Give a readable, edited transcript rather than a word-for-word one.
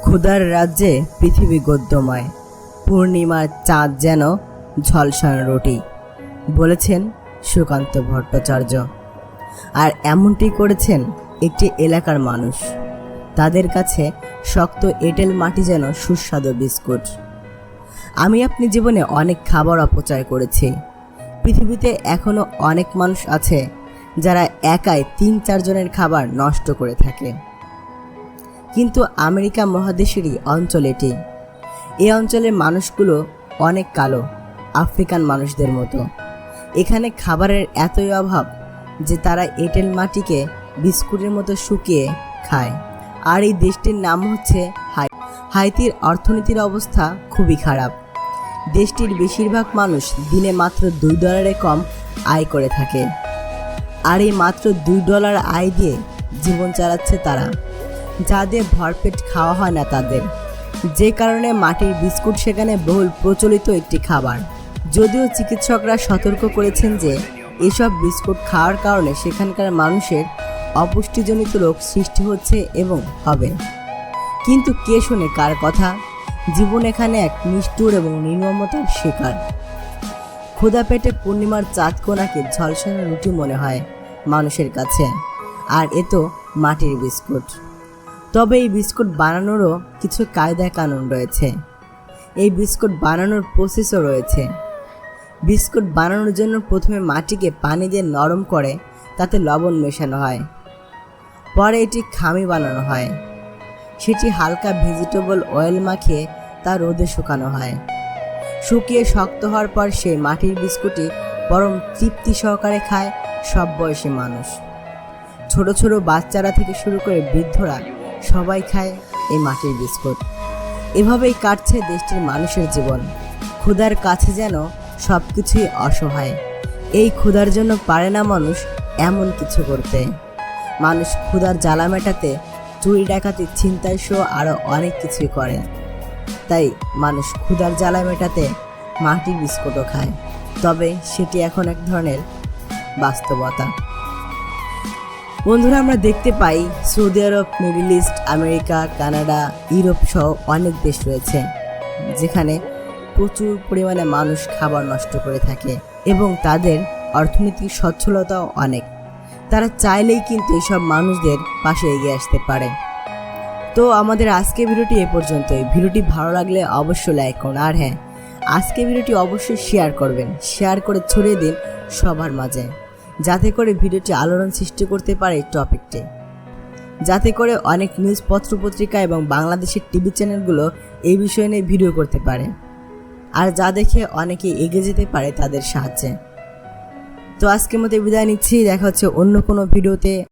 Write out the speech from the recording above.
ক্ষুধার রাজ্যে পৃথিবী গদ্যময়, পূর্ণিমার চাঁদ যেন ঝলসানো রুটি, বলেছেন সুকান্ত ভট্টাচার্য। আর এমনটি করেছেন একটি এলাকার মানুষ। তাদের কাছে শক্ত এঁটেল মাটি যেন সুস্বাদু বিস্কুট। আমি আপনি জীবনে অনেক খাবার অপচয় করেছি। পৃথিবীতে এখনও অনেক মানুষ আছে যারা একাই ৩-৪ জনের খাবার নষ্ট করে থাকে। কিন্তু আমেরিকা মহাদেশেরই অঞ্চল এটি। এই অঞ্চলের মানুষগুলো অনেক কালো, আফ্রিকান মানুষদের মতো। এখানে খাবারের এতই অভাব যে তারা এঁটেল মাটিকে বিস্কুটের মতো শুকিয়ে খায়। আর এই দেশটির নাম হচ্ছে হাইতির অর্থনীতির অবস্থা খুবই খারাপ। দেশটির বেশিরভাগ মানুষ দিনে মাত্র $2 কম আয় করে থাকে। আর এই মাত্র $2 আয় দিয়ে জীবন চালাচ্ছে তারা, যা দিয়ে ভরপেট খাওয়া হয় না তাদের। যে কারণে মাটির বিস্কুট সেখানে বহুল প্রচলিত একটি খাবার। যদিও চিকিৎসকরা সতর্ক করেছেন যে এসব বিস্কুট খাওয়ার কারণে সেখানকার মানুষের অপুষ্টিজনিত রোগ সৃষ্টি হচ্ছে এবং হবে। কিন্তু কে শোনে কার কথা? জীবন এখানে এক নিষ্ঠুর এবং নির্মমতার শিকার। ক্ষুধা পেটে পূর্ণিমার চাঁদ কোনাকে ঝলসানো রুটি মনে হয় মানুষের কাছে, আর এ তো মাটির বিস্কুট। তবে এই বিস্কুট বানানোরও কিছু কায়দা কানুন রয়েছে। এই বিস্কুট বানানোর প্রসেসও রয়েছে। বিস্কুট বানানোর জন্য প্রথমে মাটিকে পানি দিয়ে নরম করে তাতে লবণ মেশানো হয়। পরে এটি খামি বানানো হয়। সেটি হালকা ভেজিটেবল অয়েল মাখিয়ে তা রোদে শুকানো হয়। শুকিয়ে শক্ত হওয়ার পর সেই মাটির বিস্কুটই পরম তৃপ্তি সহকারে খায় সব বয়সী মানুষ। ছোট ছোট বাচ্চারা থেকে শুরু করে বৃদ্ধরা সবাই খায় এই মাটির বিস্কুট। এভাবেই কাটছে দেশটির মানুষের জীবন। ক্ষুধার কাছে যেন সব কিছুই অসহায়। এই ক্ষুধার জন্য পারে না মানুষ এমন কিছু করতে। মানুষ ক্ষুধার জ্বালা মেটাতে চুরি ডাকাতি ছিনতাই সহ আরও অনেক কিছুই করে। তাই মানুষ ক্ষুধার জ্বালা মেটাতে মাটির বিস্কুটও খায়। তবে সেটি এখন এক ধরনের বাস্তবতা। বন্ধুরা, আমরা দেখতে পাই Saudi Arab, Middle East, America, Canada, Europe সহ অনেক দেশ রয়েছে যেখানে প্রচুর পরিমাণে মানুষ খাবার নষ্ট করে থাকে এবং তাদের অর্থনৈতিক সচ্ছলতাও অনেক। তারা চাইলেই কিন্তু এসব মানুষদের পাশে এগিয়ে আসতে পারে। তো আমাদের আজকের ভিডিওটি এ পর্যন্তই। ভিডিওটি ভালো লাগলে অবশ্যই লাইক করুন, আর হ্যাঁ, আজকের ভিডিওটি অবশ্যই শেয়ার করবেন। শেয়ার করে ছড়িয়ে দিন সবার মাঝে, যাতে করে ভিডিওটি আলোড়ন সৃষ্টি করতে পারে টপিকটি, যাতে করে অনেক নিউজ পত্রিকা এবং বাংলাদেশের টিভি চ্যানেলগুলো এই বিষয় নিয়ে ভিডিও করতে পারে, আর যা দেখে অনেকে এগিয়ে যেতে পারে তাদের সাহায্যে। তো আজকের মতো বিদায় নিচ্ছি। দেখা হচ্ছে অন্য কোনো ভিডিওতে।